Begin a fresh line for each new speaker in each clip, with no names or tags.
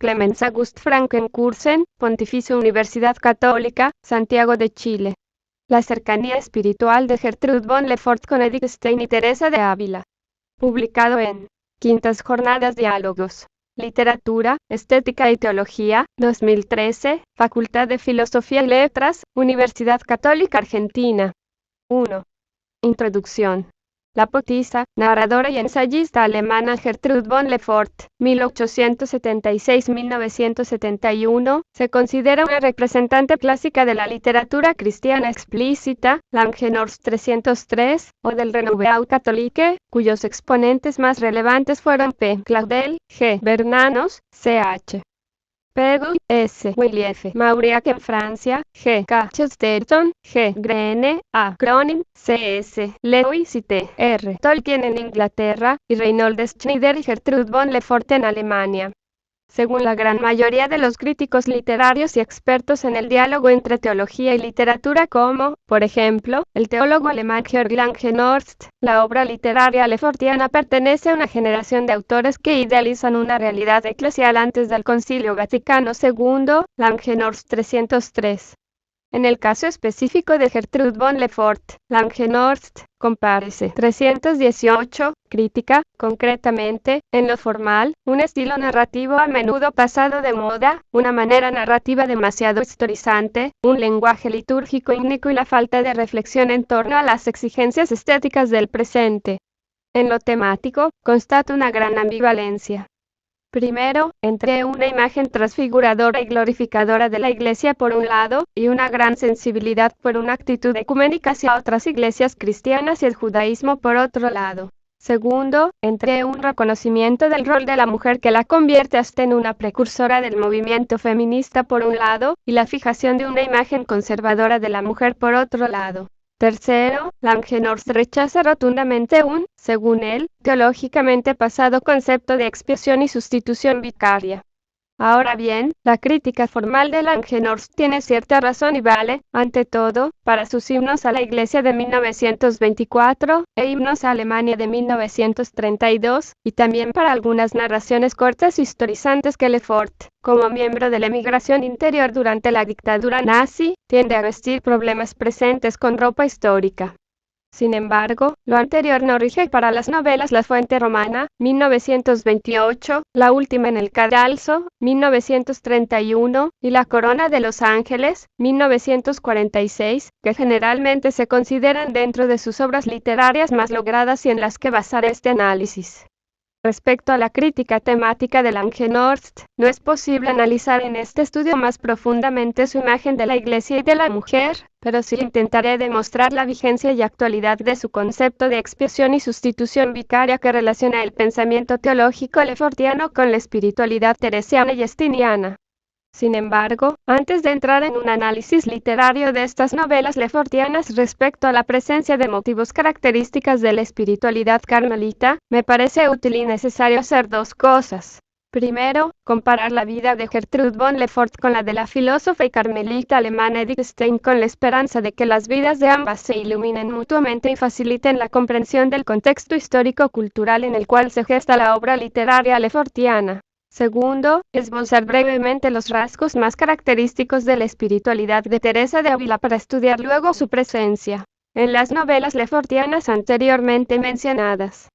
Clemens August Frankenkursen, Pontificia Universidad Católica, Santiago de Chile. La cercanía espiritual de Gertrude von Lefort con Edith Stein y Teresa de Ávila. Publicado en Quintas Jornadas Diálogos. Literatura, Estética y Teología, 2013, Facultad de Filosofía y Letras, Universidad Católica Argentina. 1. Introducción. La poetisa, narradora y ensayista alemana Gertrude von Lefort, 1876-1971, se considera una representante clásica de la literatura cristiana explícita, Langenhorst 303, o del Renouveau catholique, cuyos exponentes más relevantes fueron P. Claudel, G. Bernanos, Ch. Peggy, S. Willief, Mauriac en Francia, G. K. Chesterton, G. Greene, A. Cronin, C.S. Lewis y T. R. Tolkien en Inglaterra, y Reinhold Schneider y Gertrude von Lefort en Alemania. Según la gran mayoría de los críticos literarios y expertos en el diálogo entre teología y literatura como, por ejemplo, el teólogo alemán Georg Langenhorst, la obra literaria lefortiana pertenece a una generación de autores que idealizan una realidad eclesial antes del Concilio Vaticano II, Langenhorst 303. En el caso específico de Gertrude von Lefort, Langenhorst, compárese 318, crítica, concretamente, en lo formal, un estilo narrativo a menudo pasado de moda, una manera narrativa demasiado historizante, un lenguaje litúrgico ígnico y la falta de reflexión en torno a las exigencias estéticas del presente. En lo temático, constata una gran ambivalencia. Primero, entre una imagen transfiguradora y glorificadora de la Iglesia por un lado, y una gran sensibilidad por una actitud ecuménica hacia otras iglesias cristianas y el judaísmo por otro lado. Segundo, entre un reconocimiento del rol de la mujer que la convierte hasta en una precursora del movimiento feminista por un lado, y la fijación de una imagen conservadora de la mujer por otro lado. Tercero, Langenhorst rechaza rotundamente un, según él, teológicamente pasado concepto de expiación y sustitución vicaria. Ahora bien, la crítica formal de Langenhorst tiene cierta razón y vale, ante todo, para sus himnos a la Iglesia de 1924, e himnos a Alemania de 1932, y también para algunas narraciones cortas y historizantes que Lefort, como miembro de la emigración interior durante la dictadura nazi, tiende a vestir problemas presentes con ropa histórica. Sin embargo, lo anterior no rige para las novelas La Fuente Romana, 1928, La Última en el Cadalso, 1931, y La Corona de los Ángeles, 1946, que generalmente se consideran dentro de sus obras literarias más logradas y en las que basar este análisis. Respecto a la crítica temática de Langenhorst, no es posible analizar en este estudio más profundamente su imagen de la Iglesia y de la mujer, pero sí intentaré demostrar la vigencia y actualidad de su concepto de expiación y sustitución vicaria que relaciona el pensamiento teológico lefortiano con la espiritualidad teresiana y estiniana. Sin embargo, antes de entrar en un análisis literario de estas novelas lefortianas respecto a la presencia de motivos características de la espiritualidad carmelita, me parece útil y necesario hacer dos cosas. Primero, comparar la vida de Gertrude von Lefort con la de la filósofa y carmelita alemana Edith Stein con la esperanza de que las vidas de ambas se iluminen mutuamente y faciliten la comprensión del contexto histórico-cultural en el cual se gesta la obra literaria lefortiana. Segundo, esbozar brevemente los rasgos más característicos de la espiritualidad de Teresa de Ávila para estudiar luego su presencia en las novelas lefortianas anteriormente mencionadas.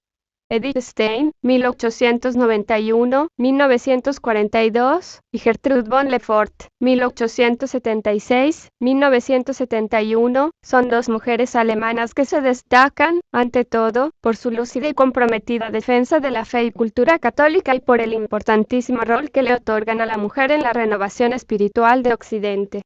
Edith Stein, 1891-1942, y Gertrude von Lefort, 1876-1971, son dos mujeres alemanas que se destacan, ante todo, por su lúcida y comprometida defensa de la fe y cultura católica y por el importantísimo rol que le otorgan a la mujer en la renovación espiritual de Occidente.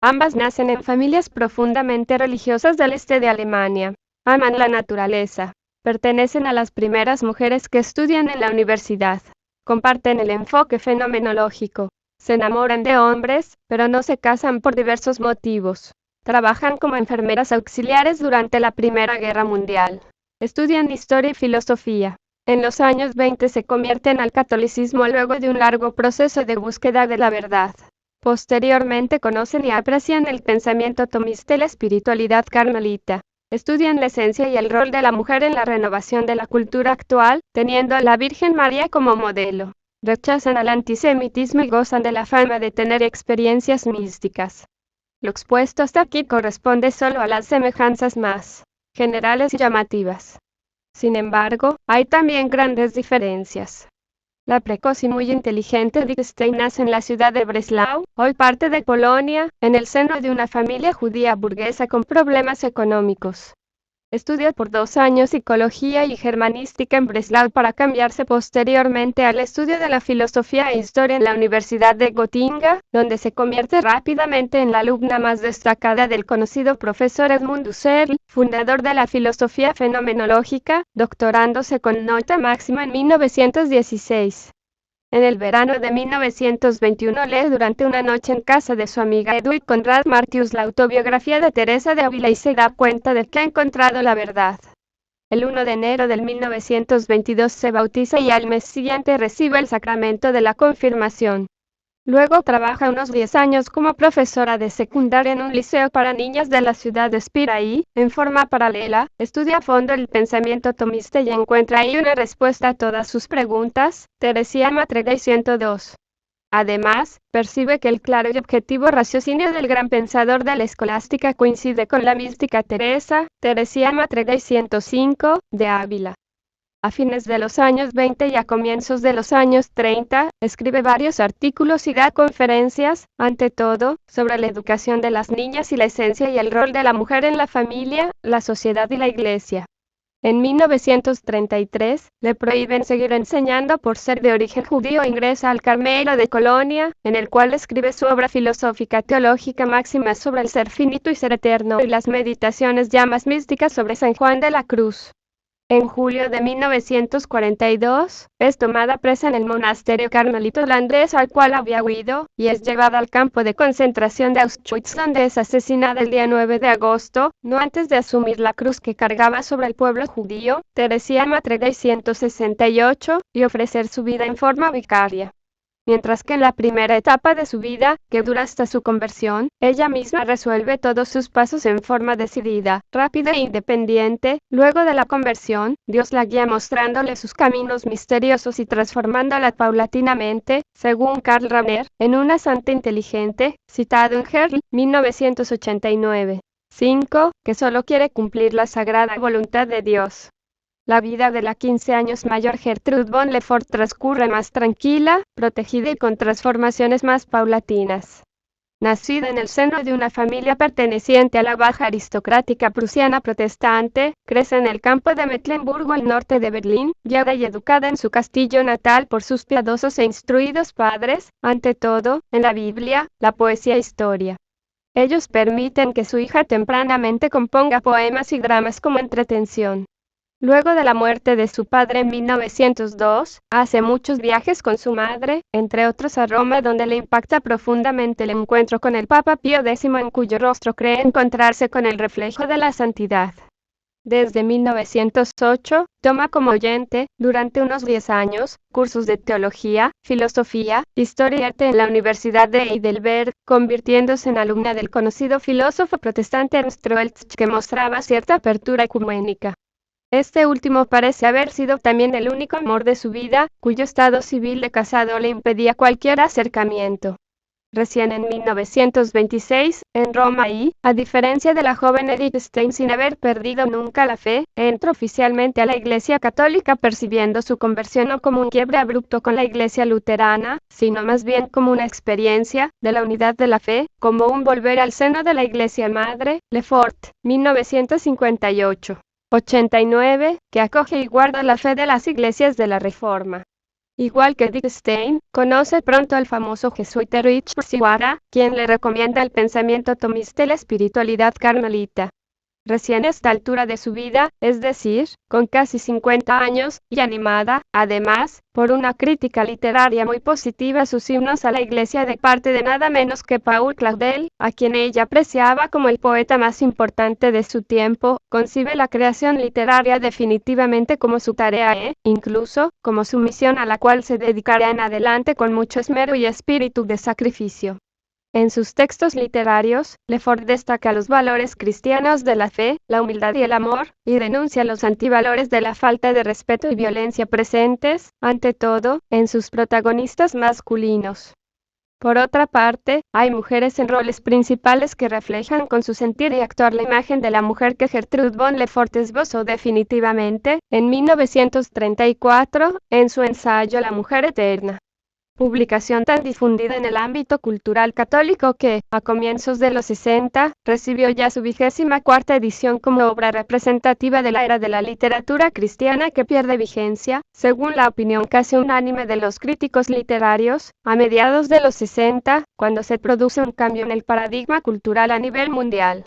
Ambas nacen en familias profundamente religiosas del este de Alemania. Aman la naturaleza. Pertenecen a las primeras mujeres que estudian en la universidad. Comparten el enfoque fenomenológico. Se enamoran de hombres, pero no se casan por diversos motivos. Trabajan como enfermeras auxiliares durante la Primera Guerra Mundial. Estudian historia y filosofía. En los años 20 se convierten al catolicismo luego de un largo proceso de búsqueda de la verdad. Posteriormente conocen y aprecian el pensamiento tomista y la espiritualidad carmelita. Estudian la esencia y el rol de la mujer en la renovación de la cultura actual, teniendo a la Virgen María como modelo. Rechazan al antisemitismo y gozan de la fama de tener experiencias místicas. Lo expuesto hasta aquí corresponde solo a las semejanzas más generales y llamativas. Sin embargo, hay también grandes diferencias. La precoz y muy inteligente Dickstein nace en la ciudad de Breslau, hoy parte de Polonia, en el seno de una familia judía burguesa con problemas económicos. Estudió por 2 años psicología y germanística en Breslau para cambiarse posteriormente al estudio de la filosofía e historia en la Universidad de Gotinga, donde se convierte rápidamente en la alumna más destacada del conocido profesor Edmund Husserl, fundador de la filosofía fenomenológica, doctorándose con nota máxima en 1916. En el verano de 1921 lee durante una noche en casa de su amiga Edith Conrad Martius la autobiografía de Teresa de Ávila y se da cuenta de que ha encontrado la verdad. El 1 de enero del 1922 se bautiza y al mes siguiente recibe el sacramento de la confirmación. Luego trabaja unos 10 años como profesora de secundaria en un liceo para niñas de la ciudad de Spira y, en forma paralela, estudia a fondo el pensamiento tomista y encuentra ahí una respuesta a todas sus preguntas. Teresiana Matregay 102. Además, percibe que el claro y objetivo raciocinio del gran pensador de la escolástica coincide con la mística Teresiana Matregay 105, de Ávila. A fines de los años 20 y a comienzos de los años 30, escribe varios artículos y da conferencias, ante todo, sobre la educación de las niñas y la esencia y el rol de la mujer en la familia, la sociedad y la iglesia. En 1933, le prohíben seguir enseñando por ser de origen judío e ingresa al Carmelo de Colonia, en el cual escribe su obra filosófica teológica máxima sobre el ser finito y ser eterno y las meditaciones ya más místicas sobre San Juan de la Cruz. En julio de 1942, es tomada presa en el monasterio carmelita holandés al cual había huido, y es llevada al campo de concentración de Auschwitz donde es asesinada el día 9 de agosto, no antes de asumir la cruz que cargaba sobre el pueblo judío, Teresiana Matregay 168, y ofrecer su vida en forma vicaria. Mientras que en la primera etapa de su vida, que dura hasta su conversión, ella misma resuelve todos sus pasos en forma decidida, rápida e independiente. Luego de la conversión, Dios la guía mostrándole sus caminos misteriosos y transformándola paulatinamente, según Karl Rahner, en una santa inteligente, citado en Herl, 1989. 5, que solo quiere cumplir la sagrada voluntad de Dios. La vida de la 15 años mayor Gertrude von Lefort transcurre más tranquila, protegida y con transformaciones más paulatinas. Nacida en el seno de una familia perteneciente a la baja aristocrática prusiana protestante, crece en el campo de Mecklemburgo al norte de Berlín, guiada y educada en su castillo natal por sus piadosos e instruidos padres, ante todo, en la Biblia, la poesía e historia. Ellos permiten que su hija tempranamente componga poemas y dramas como entretención. Luego de la muerte de su padre en 1902, hace muchos viajes con su madre, entre otros a Roma donde le impacta profundamente el encuentro con el Papa Pío X en cuyo rostro cree encontrarse con el reflejo de la santidad. Desde 1908, toma como oyente, durante unos 10 años, cursos de teología, filosofía, historia y arte en la Universidad de Heidelberg, convirtiéndose en alumna del conocido filósofo protestante Ernst Troeltsch que mostraba cierta apertura ecuménica. Este último parece haber sido también el único amor de su vida, cuyo estado civil de casado le impedía cualquier acercamiento. Recién en 1926, en Roma y, a diferencia de la joven Edith Stein sin haber perdido nunca la fe, entró oficialmente a la Iglesia Católica percibiendo su conversión no como un quiebre abrupto con la Iglesia luterana, sino más bien como una experiencia de la unidad de la fe, como un volver al seno de la Iglesia Madre, Lefort, 1958. 89, que acoge y guarda la fe de las iglesias de la Reforma. Igual que Dickstein, conoce pronto al famoso jesuita Richard Siwara, quien le recomienda el pensamiento tomista y la espiritualidad carmelita. Recién a esta altura de su vida, es decir, con casi 50 años, y animada, además, por una crítica literaria muy positiva a sus himnos a la Iglesia de parte de nada menos que Paul Claudel, a quien ella apreciaba como el poeta más importante de su tiempo, concibe la creación literaria definitivamente como su tarea e, incluso, como su misión a la cual se dedicará en adelante con mucho esmero y espíritu de sacrificio. En sus textos literarios, Lefort destaca los valores cristianos de la fe, la humildad y el amor, y denuncia los antivalores de la falta de respeto y violencia presentes, ante todo, en sus protagonistas masculinos. Por otra parte, hay mujeres en roles principales que reflejan con su sentir y actuar la imagen de la mujer que Gertrude von Lefort esbozó definitivamente, en 1934, en su ensayo La mujer eterna. Publicación tan difundida en el ámbito cultural católico que, a comienzos de los 60, recibió ya su 24ª edición como obra representativa de la era de la literatura cristiana que pierde vigencia, según la opinión casi unánime de los críticos literarios, a mediados de los 60, cuando se produce un cambio en el paradigma cultural a nivel mundial.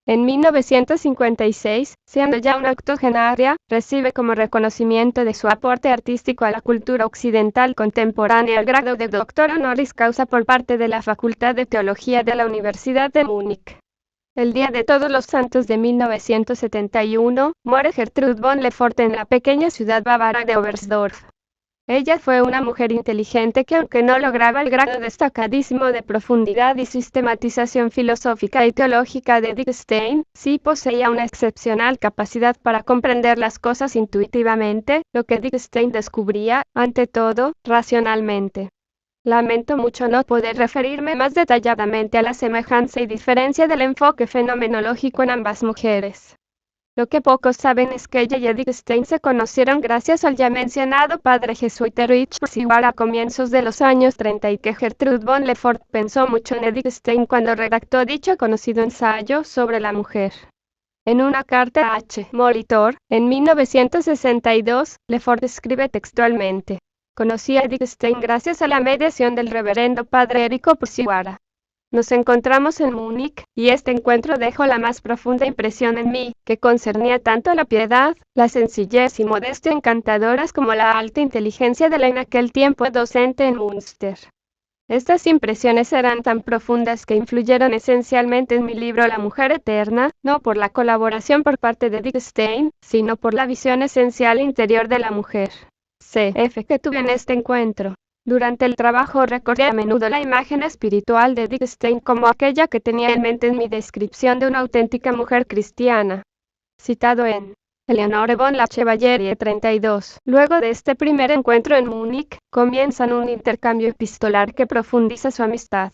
En 1956, siendo ya una octogenaria, recibe como reconocimiento de su aporte artístico a la cultura occidental contemporánea el grado de doctor honoris causa por parte de la Facultad de Teología de la Universidad de Múnich. El día de Todos los Santos de 1971, muere Gertrude von Lefort en la pequeña ciudad bávara de Oberstdorf. Ella fue una mujer inteligente que, aunque no lograba el grado destacadísimo de profundidad y sistematización filosófica y teológica de Wittgenstein, sí poseía una excepcional capacidad para comprender las cosas intuitivamente, lo que Wittgenstein descubría, ante todo, racionalmente. Lamento mucho no poder referirme más detalladamente a la semejanza y diferencia del enfoque fenomenológico en ambas mujeres. Lo que pocos saben es que ella y Wittgenstein se conocieron gracias al ya mencionado padre jesuita Richard Purcell a comienzos de los años 30 y que Gertrude von Lefort pensó mucho en Wittgenstein cuando redactó dicho conocido ensayo sobre la mujer. En una carta a H. Molitor, en 1962, Lefort escribe textualmente: "Conocí a Wittgenstein gracias a la mediación del reverendo padre Érico Purcell. Nos encontramos en Múnich, y este encuentro dejó la más profunda impresión en mí, que concernía tanto la piedad, la sencillez y modestia encantadoras como la alta inteligencia de la en aquel tiempo docente en Münster. Estas impresiones eran tan profundas que influyeron esencialmente en mi libro La mujer eterna, no por la colaboración por parte de Wittgenstein, sino por la visión esencial interior de la mujer. C.F. que tuve en este encuentro. Durante el trabajo recordé a menudo la imagen espiritual de Wittgenstein como aquella que tenía en mente en mi descripción de una auténtica mujer cristiana." Citado en Eleonore von la Chevalier 32. Luego de este primer encuentro en Múnich, comienzan un intercambio epistolar que profundiza su amistad.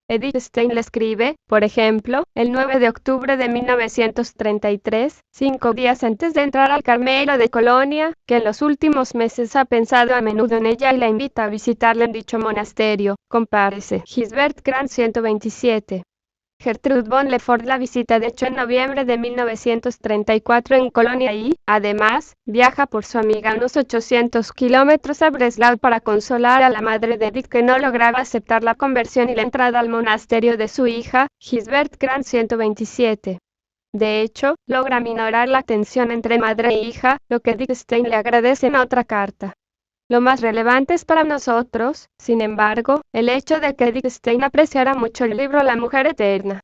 Wittgenstein le escribe, por ejemplo, el 9 de octubre de 1933, 5 días antes de entrar al Carmelo de Colonia, que en los últimos meses ha pensado a menudo en ella y la invita a visitarla en dicho monasterio. Compárese. Gisbert Grant 127. Gertrude von Lefort la visita de hecho en noviembre de 1934 en Colonia y, además, viaja por su amiga unos 800 kilómetros a Breslau para consolar a la madre de Dick que no lograba aceptar la conversión y la entrada al monasterio de su hija, Gisbert Grant 127. De hecho, logra minorar la tensión entre madre e hija, lo que Wittgenstein le agradece en otra carta. Lo más relevante es para nosotros, sin embargo, el hecho de que Wittgenstein apreciara mucho el libro La mujer eterna.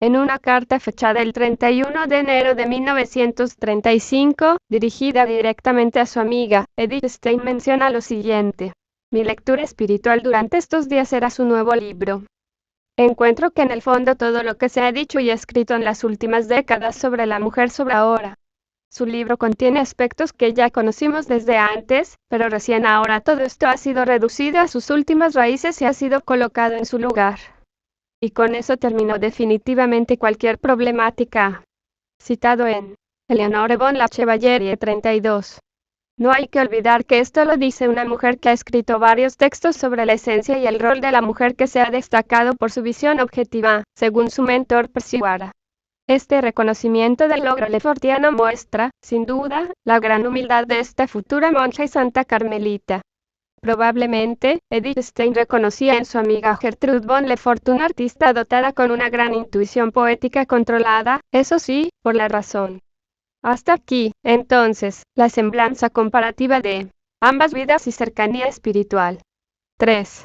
En una carta fechada el 31 de enero de 1935, dirigida directamente a su amiga, Wittgenstein menciona lo siguiente: "Mi lectura espiritual durante estos días era su nuevo libro. Encuentro que en el fondo todo lo que se ha dicho y escrito en las últimas décadas sobre la mujer sobra ahora. Su libro contiene aspectos que ya conocimos desde antes, pero recién ahora todo esto ha sido reducido a sus últimas raíces y ha sido colocado en su lugar. Y con eso terminó definitivamente cualquier problemática." Citado en Eleonore von la Chevalier 32. No hay que olvidar que esto lo dice una mujer que ha escrito varios textos sobre la esencia y el rol de la mujer que se ha destacado por su visión objetiva, según su mentor Purcell. Este reconocimiento del logro lefortiano muestra, sin duda, la gran humildad de esta futura monja y santa carmelita. Probablemente, Wittgenstein reconocía en su amiga Gertrude von Lefort una artista dotada con una gran intuición poética controlada, eso sí, por la razón. Hasta aquí, entonces, la semblanza comparativa de ambas vidas y cercanía espiritual. 3.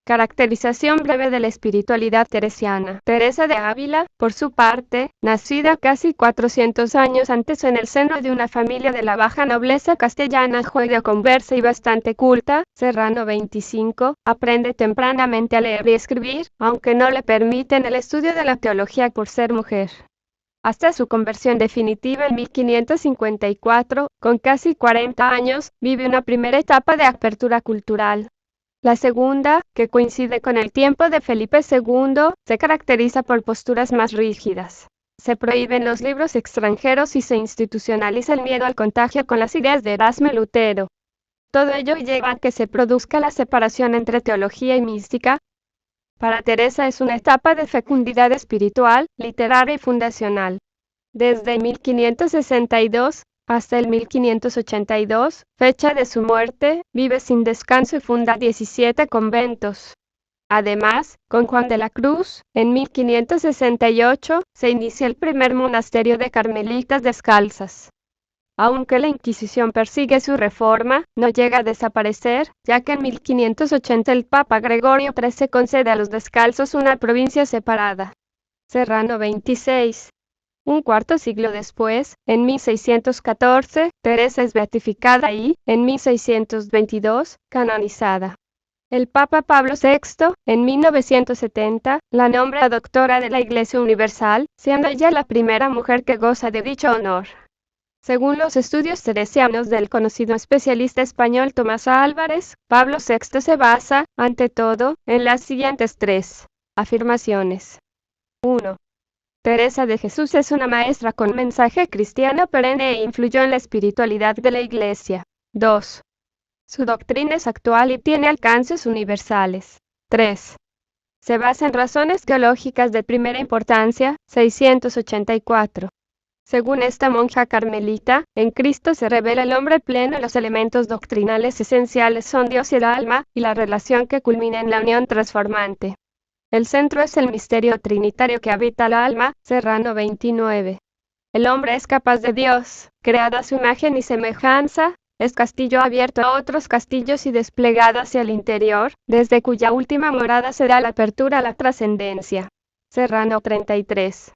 Caracterización breve de la espiritualidad teresiana. Teresa de Ávila, por su parte, nacida casi 400 años antes en el seno de una familia de la baja nobleza castellana judeoconversa y bastante culta, Serrano 25, aprende tempranamente a leer y escribir, aunque no le permiten el estudio de la teología por ser mujer. Hasta su conversión definitiva en 1554, con casi 40 años, vive una primera etapa de apertura cultural. La segunda, que coincide con el tiempo de Felipe II, se caracteriza por posturas más rígidas. Se prohíben los libros extranjeros y se institucionaliza el miedo al contagio con las ideas de Erasmo y Lutero. Todo ello lleva a que se produzca la separación entre teología y mística. Para Teresa es una etapa de fecundidad espiritual, literaria y fundacional. Desde 1562, hasta el 1582, fecha de su muerte, vive sin descanso y funda 17 conventos. Además, con Juan de la Cruz, en 1568, se inicia el primer monasterio de carmelitas descalzas. Aunque la Inquisición persigue su reforma, no llega a desaparecer, ya que en 1580 el Papa Gregorio XIII concede a los descalzos una provincia separada. Serrano 26. Un cuarto siglo después, en 1614, Teresa es beatificada y, en 1622, canonizada. El Papa Pablo VI, en 1970, la nombra doctora de la Iglesia Universal, siendo ella la primera mujer que goza de dicho honor. Según los estudios teresianos del conocido especialista español Tomás Álvarez, Pablo VI se basa, ante todo, en las siguientes tres afirmaciones. 1. Teresa de Jesús es una maestra con mensaje cristiano perenne e influyó en la espiritualidad de la Iglesia. 2. Su doctrina es actual y tiene alcances universales. 3. Se basa en razones teológicas de primera importancia, 684. Según esta monja carmelita, en Cristo se revela el hombre pleno y los elementos doctrinales esenciales son Dios y el alma, y la relación que culmina en la unión transformante. El centro es el misterio trinitario que habita el alma, Serrano 29. El hombre es capaz de Dios, creado a su imagen y semejanza, es castillo abierto a otros castillos y desplegado hacia el interior, desde cuya última morada se da la apertura a la trascendencia. Serrano 33.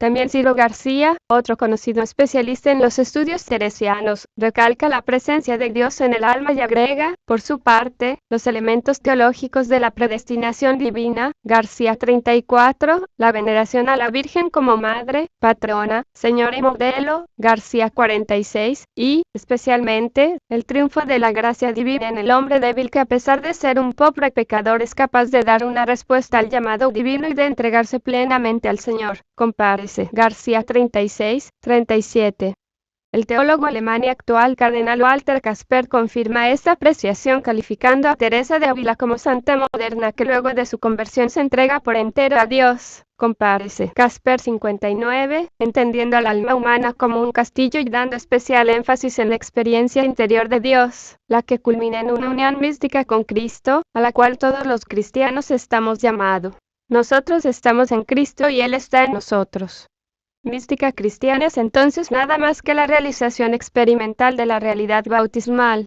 También Ciro García, otro conocido especialista en los estudios teresianos, recalca la presencia de Dios en el alma y agrega, por su parte, los elementos teológicos de la predestinación divina, García 34, la veneración a la Virgen como madre, patrona, señora y modelo, García 46, y, especialmente, el triunfo de la gracia divina en el hombre débil que a pesar de ser un pobre pecador es capaz de dar una respuesta al llamado divino y de entregarse plenamente al Señor. Compárese. García 36, 37. El teólogo alemán y actual cardenal Walter Casper confirma esta apreciación calificando a Teresa de Ávila como santa moderna que luego de su conversión se entrega por entero a Dios. Compárese. Casper 59, entendiendo al alma humana como un castillo y dando especial énfasis en la experiencia interior de Dios, la que culmina en una unión mística con Cristo, a la cual todos los cristianos estamos llamados. Nosotros estamos en Cristo y Él está en nosotros. Mística cristiana es entonces nada más que la realización experimental de la realidad bautismal.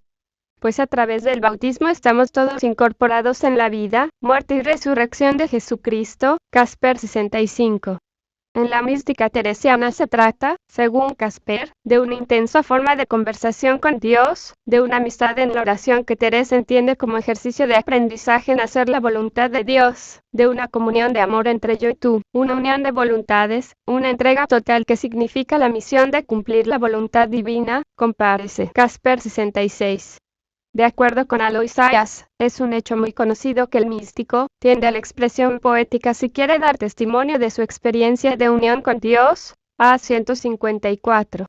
Pues a través del bautismo estamos todos incorporados en la vida, muerte y resurrección de Jesucristo. Casper 65. En la mística teresiana se trata, según Casper, de una intensa forma de conversación con Dios, de una amistad en la oración que Teresa entiende como ejercicio de aprendizaje en hacer la voluntad de Dios, de una comunión de amor entre yo y tú, una unión de voluntades, una entrega total que significa la misión de cumplir la voluntad divina. Compárese. Casper 66. De acuerdo con Alois Sayas, es un hecho muy conocido que el místico tiende a la expresión poética si quiere dar testimonio de su experiencia de unión con Dios. A 154.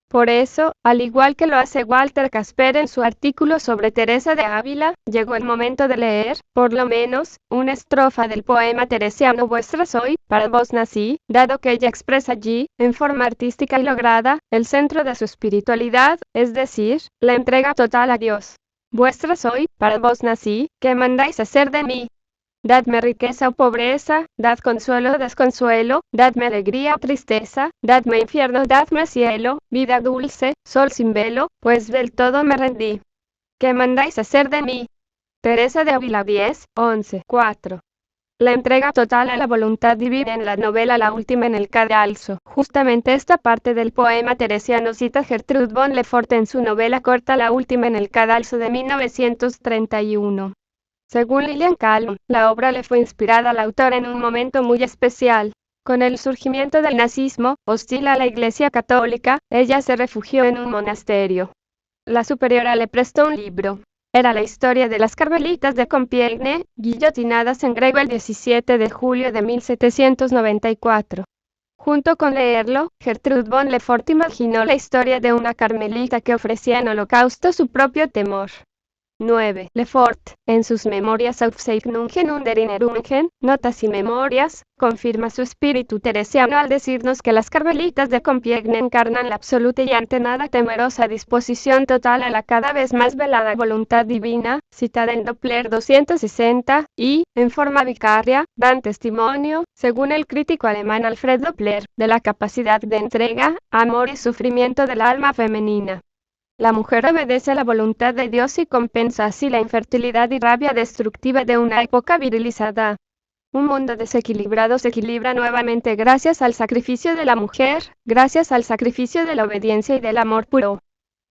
Por eso, al igual que lo hace Walter Casper en su artículo sobre Teresa de Ávila, llegó el momento de leer, por lo menos, una estrofa del poema teresiano Vuestra soy, para vos nací, dado que ella expresa allí, en forma artística y lograda, el centro de su espiritualidad, es decir, la entrega total a Dios. Vuestra soy, para vos nací, ¿qué mandáis hacer de mí? Dadme riqueza o pobreza, dad consuelo o desconsuelo, dadme alegría o tristeza, dadme infierno, dadme cielo, vida dulce, sol sin velo, pues del todo me rendí. ¿Qué mandáis hacer de mí? Teresa de Ávila 10, 11, 4. La entrega total a la voluntad divina en la novela La última en el cadalso. Justamente esta parte del poema teresiano cita Gertrude von Lefort en su novela corta La última en el cadalso de 1931. Según Lilian Calm, la obra le fue inspirada al autor en un momento muy especial. Con el surgimiento del nazismo, hostil a la Iglesia católica, ella se refugió en un monasterio. La superiora le prestó un libro. Era la historia de las carmelitas de Compiègne, guillotinadas en Grego el 17 de julio de 1794. Junto con leerlo, Gertrude von Lefort imaginó la historia de una carmelita que ofrecía en holocausto su propio temor. 9. Lefort, en sus Memorias Aufzeichnungen und Erinnerungen, Notas y Memorias, confirma su espíritu teresiano al decirnos que las carmelitas de Compiègne encarnan la absoluta y ante nada temerosa disposición total a la cada vez más velada voluntad divina, citada en Doppler 260, y, en forma vicaria, dan testimonio, según el crítico alemán Alfred Doppler, de la capacidad de entrega, amor y sufrimiento del alma femenina. La mujer obedece a la voluntad de Dios y compensa así la infertilidad y rabia destructiva de una época virilizada. Un mundo desequilibrado se equilibra nuevamente gracias al sacrificio de la mujer, gracias al sacrificio de la obediencia y del amor puro.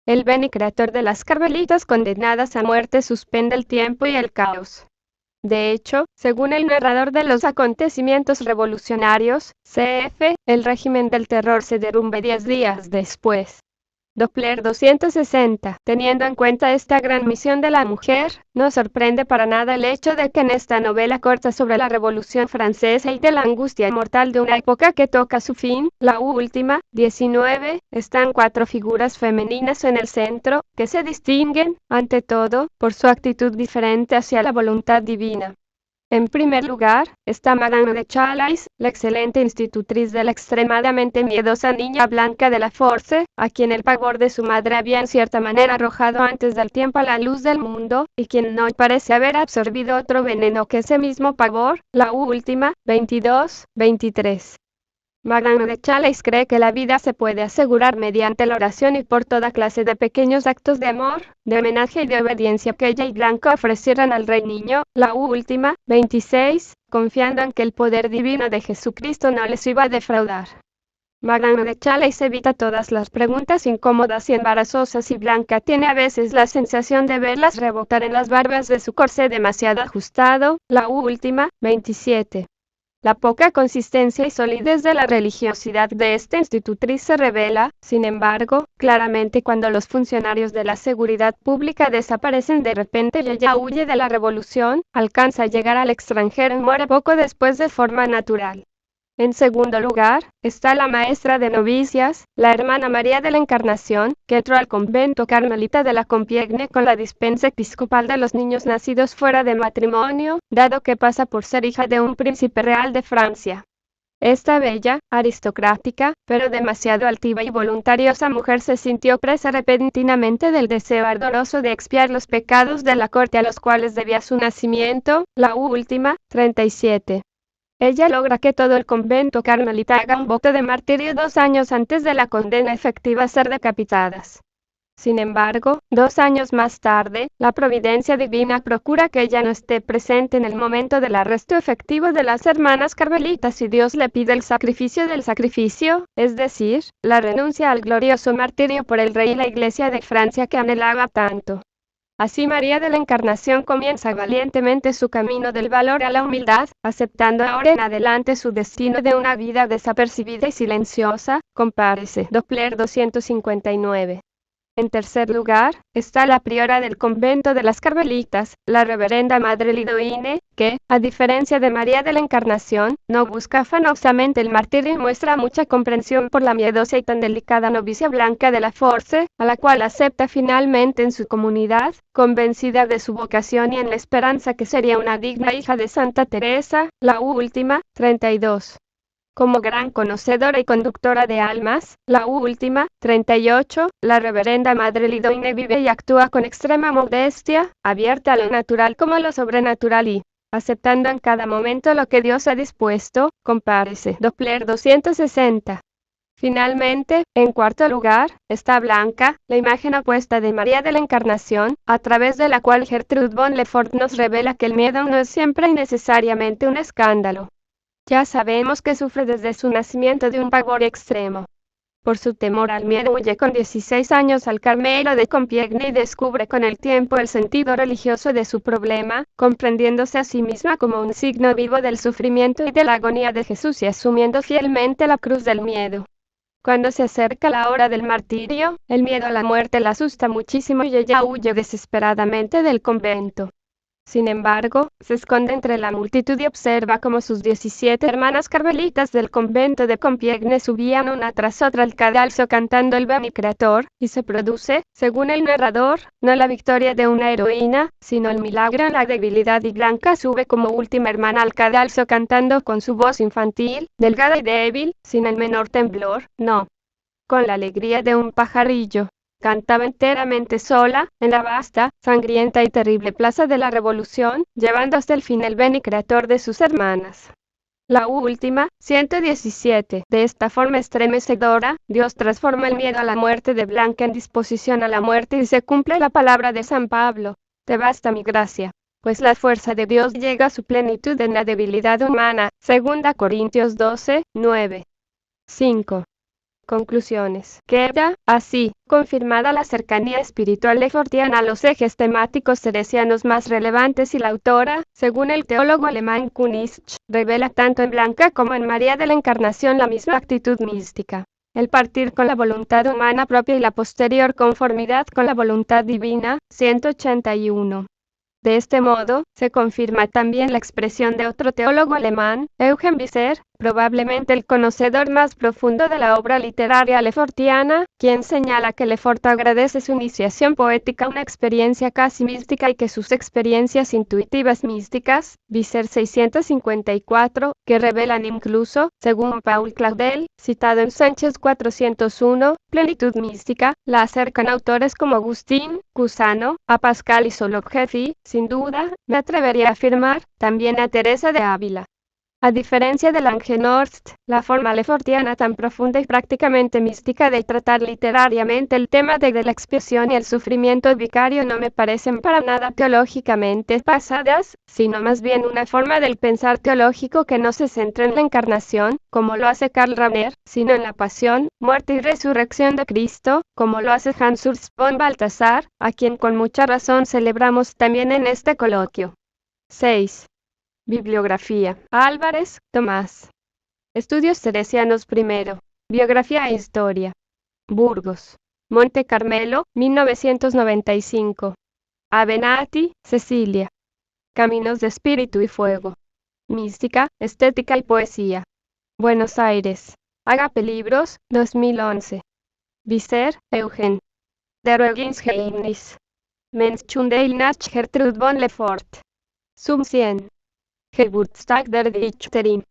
El Beni Creator de las carmelitas condenadas a muerte suspende el tiempo y el caos. De hecho, según el narrador de los acontecimientos revolucionarios, CF, el régimen del terror se derrumba 10 días después. Doppler 260. Teniendo en cuenta esta gran misión de la mujer, no sorprende para nada el hecho de que en esta novela corta sobre la Revolución Francesa y de la angustia mortal de una época que toca su fin, la última, 19, están 4 figuras femeninas en el centro, que se distinguen, ante todo, por su actitud diferente hacia la voluntad divina. En primer lugar, está Madame de Chalais, la excelente institutriz de la extremadamente miedosa niña Blanca de la Force, a quien el pavor de su madre había en cierta manera arrojado antes del tiempo a la luz del mundo, y quien no parece haber absorbido otro veneno que ese mismo pavor, la última, 22, 23. Madame de Chalais cree que la vida se puede asegurar mediante la oración y por toda clase de pequeños actos de amor, de homenaje y de obediencia que ella y Blanca ofrecieran al Rey Niño, la última, 26, confiando en que el poder divino de Jesucristo no les iba a defraudar. Madame de Chalais evita todas las preguntas incómodas y embarazosas y Blanca tiene a veces la sensación de verlas rebotar en las barbas de su corsé demasiado ajustado, la última, 27. La poca consistencia y solidez de la religiosidad de esta institutriz se revela, sin embargo, claramente cuando los funcionarios de la seguridad pública desaparecen de repente y ella huye de la revolución, alcanza a llegar al extranjero y muere poco después de forma natural. En segundo lugar, está la maestra de novicias, la hermana María de la Encarnación, que entró al convento carmelita de la Compiègne con la dispensa episcopal de los niños nacidos fuera de matrimonio, dado que pasa por ser hija de un príncipe real de Francia. Esta bella, aristocrática, pero demasiado altiva y voluntariosa mujer se sintió presa repentinamente del deseo ardoroso de expiar los pecados de la corte a los cuales debía su nacimiento, la última, 37. Ella logra que todo el convento carmelita haga un voto de martirio 2 años antes de la condena efectiva a ser decapitadas. Sin embargo, 2 años más tarde, la providencia divina procura que ella no esté presente en el momento del arresto efectivo de las hermanas carmelitas y Dios le pide el sacrificio del sacrificio, es decir, la renuncia al glorioso martirio por el rey y la Iglesia de Francia que anhelaba tanto. Así María de la Encarnación comienza valientemente su camino del valor a la humildad, aceptando ahora en adelante su destino de una vida desapercibida y silenciosa, compárese Doppler 259. En tercer lugar, está la priora del convento de las Carmelitas, la reverenda Madre Lidoine, que, a diferencia de María de la Encarnación, no busca afanosamente el martirio y muestra mucha comprensión por la miedosa y tan delicada novicia Blanca de la Force, a la cual acepta finalmente en su comunidad, convencida de su vocación y en la esperanza que sería una digna hija de Santa Teresa, la última, 32. Como gran conocedora y conductora de almas, la última, 38, la reverenda Madre Lidoine vive y actúa con extrema modestia, abierta a lo natural como a lo sobrenatural y, aceptando en cada momento lo que Dios ha dispuesto, compárese Doppler 260. Finalmente, en cuarto lugar, está Blanca, la imagen opuesta de María de la Encarnación, a través de la cual Gertrude von Lefort nos revela que el miedo no es siempre y necesariamente un escándalo. Ya sabemos que sufre desde su nacimiento de un pavor extremo. Por su temor al miedo huye con 16 años al Carmelo de Compiègne y descubre con el tiempo el sentido religioso de su problema, comprendiéndose a sí misma como un signo vivo del sufrimiento y de la agonía de Jesús y asumiendo fielmente la cruz del miedo. Cuando se acerca la hora del martirio, el miedo a la muerte la asusta muchísimo y ella huye desesperadamente del convento. Sin embargo, se esconde entre la multitud y observa cómo sus 17 hermanas carmelitas del convento de Compiègne subían una tras otra al cadalso cantando el Veni Creator, y se produce, según el narrador, no la victoria de una heroína, sino el milagro en la debilidad, y Blanca sube como última hermana al cadalso cantando con su voz infantil, delgada y débil, sin el menor temblor, no, con la alegría de un pajarillo. Cantaba enteramente sola, en la vasta, sangrienta y terrible plaza de la Revolución, llevando hasta el fin el Veni Creator de sus hermanas. La última, 117. De esta forma estremecedora, Dios transforma el miedo a la muerte de Blanca en disposición a la muerte y se cumple la palabra de San Pablo: te basta mi gracia, pues la fuerza de Dios llega a su plenitud en la debilidad humana. 2 Corintios 12, 9. 5. Conclusiones. Queda, así, confirmada la cercanía espiritual lefortiana a los ejes temáticos teresianos más relevantes, y la autora, según el teólogo alemán Kunitsch, revela tanto en Blanca como en María de la Encarnación la misma actitud mística: el partir con la voluntad humana propia y la posterior conformidad con la voluntad divina. 181. De este modo, se confirma también la expresión de otro teólogo alemán, Eugen Visser, probablemente el conocedor más profundo de la obra literaria lefortiana, quien señala que Lefort agradece su iniciación poética a una experiencia casi mística y que sus experiencias intuitivas místicas, Visser 654, que revelan incluso, según Paul Claudel, citado en Sánchez 401, plenitud mística, la acercan a autores como Agustín, Cusano, a Pascal y Sologgefi, sin duda, me atrevería a afirmar, también a Teresa de Ávila. A diferencia de Langenhorst, la forma lefortiana tan profunda y prácticamente mística de tratar literariamente el tema de la expiación y el sufrimiento vicario no me parecen para nada teológicamente pasadas, sino más bien una forma del pensar teológico que no se centra en la encarnación, como lo hace Karl Rahner, sino en la pasión, muerte y resurrección de Cristo, como lo hace Hans Urs von Balthasar, a quien con mucha razón celebramos también en este coloquio. 6. Bibliografía. Álvarez, Tomás. Estudios Teresianos I. Biografía e Historia. Burgos. Monte Carmelo, 1995. Avenatti, Cecilia. Caminos de Espíritu y Fuego. Mística, Estética y Poesía. Buenos Aires. Agape Libros, 2011. Visser, Eugen. Der Geheimnis. Menschunde nach Gertrud von Lefort. Sum 100. Geburtstag der Dichterin.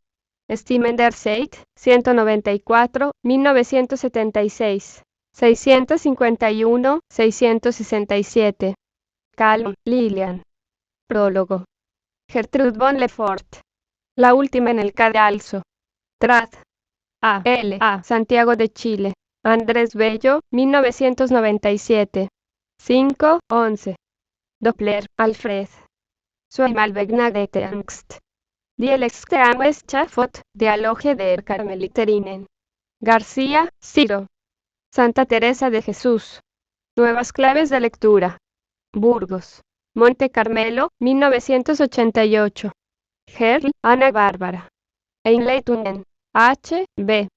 Stimmen der Zeit, 194, 1976. 651, 667. Calm, Lilian. Prólogo. Gertrude von Lefort. La última en el cadalso. Trad. A. Santiago de Chile. Andrés Bello, 1997. 5:11. Doppler, Alfred. Zweimal begnadete Angst. Die letzte Amtsschaft, Dialoge der Karmeliterinnen. García, Ciro. Santa Teresa de Jesús. Nuevas claves de lectura. Burgos. Monte Carmelo, 1988. Herl, Ana Bárbara. Einleitungen. H. B.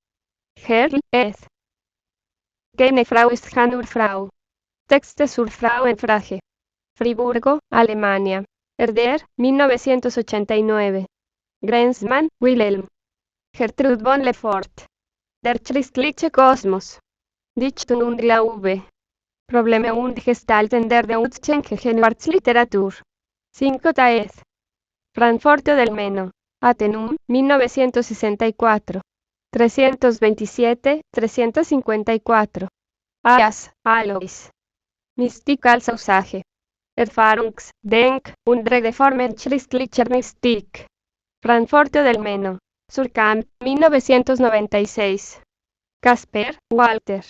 Herl, ed. Keine Frau ist Hanur Frau. Texte sur Frau en Frage. Friburgo, Alemania. Herder, 1989. Grenzmann, Wilhelm. Gertrud von Lefort. Der christliche Kosmos. Dichtung und Glaube. Probleme und Gestalten der deutschen Gegenwartsliteratur. 5 Taez. Frankfurter del Meno. Atenum, 1964. 327, 354. Ayas, Alois. Mystical Sausage. Erfahrungs, Denk, und Reformen christlicher Mystik. Frankfurter del Meno. Surkamp, 1996. Casper, Walter.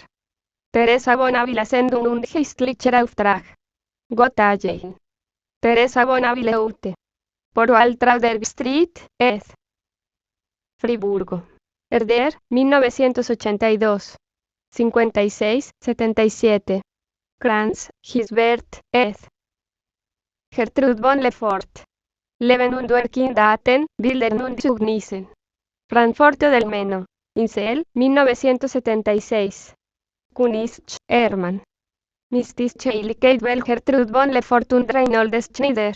Teresa von Avila Sendung und Geistlicher Auftrag. Göttingen. Teresa von Avila Ute. Por Waltraud der Street, ed. Friburgo. Herder, 1982. 56-77. Kranz, Gisbert, ed. Gertrud von Lefort. Leben und Working Daten, Bildern und Zeugnissen. Frankfurter del Meno. Incel, 1976. Kunist, Hermann. Mystische Heiligkeit wel Gertrud von Lefort und Reinhold Schneider.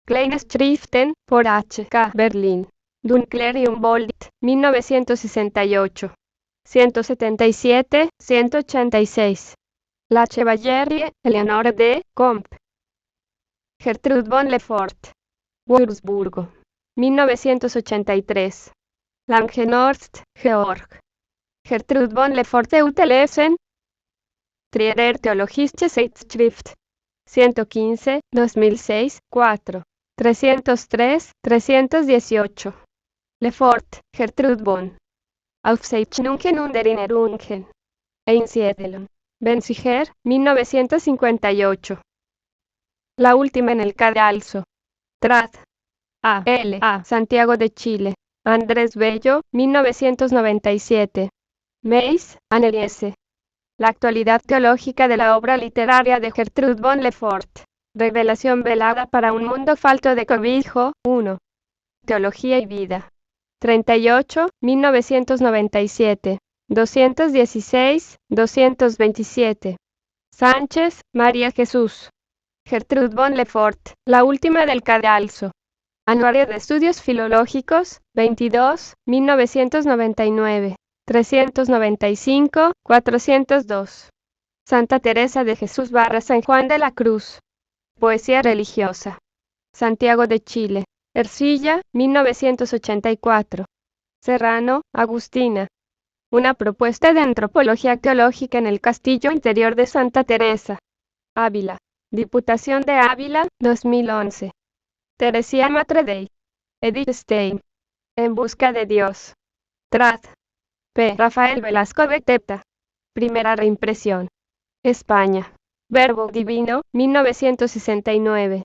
Kleine Schriften, por H.K. Berlin. Dunkler y Humboldt, 1968. 177, 186. La Chevalier, Eleonore de Comp. Gertrud von Lefort. Wurzburgo. 1983. Langenhorst, Georg. Gertrud von Lefort Utelesen. Trierer Theologische Zeitschrift. 115, 2006, 4. 303, 318. Lefort, Gertrud von. Aufzeichnungen und Erinnerungen. Einsiedelung. Benziger, 1958. La última en el cadalso. Trad. A. Santiago de Chile. Andrés Bello, 1997. Meis, Anneliese. La actualidad teológica de la obra literaria de Gertrud von Lefort. Revelación velada para un mundo falto de cobijo. 1. Teología y vida. 38, 1997. 216, 227. Sánchez, María Jesús. Gertrud von Lefort, la última del cadalso. Anuario de Estudios Filológicos, 22, 1999. 395, 402. Santa Teresa de Jesús / San Juan de la Cruz. Poesía religiosa. Santiago de Chile. Ercilla, 1984. Serrano, Agustina. Una propuesta de antropología teológica en el castillo interior de Santa Teresa. Ávila. Diputación de Ávila, 2011. Teresia Matre Dei. Edith Stein. En busca de Dios. Trad. P. Rafael Velasco Beteta. Primera reimpresión. España. Verbo Divino, 1969.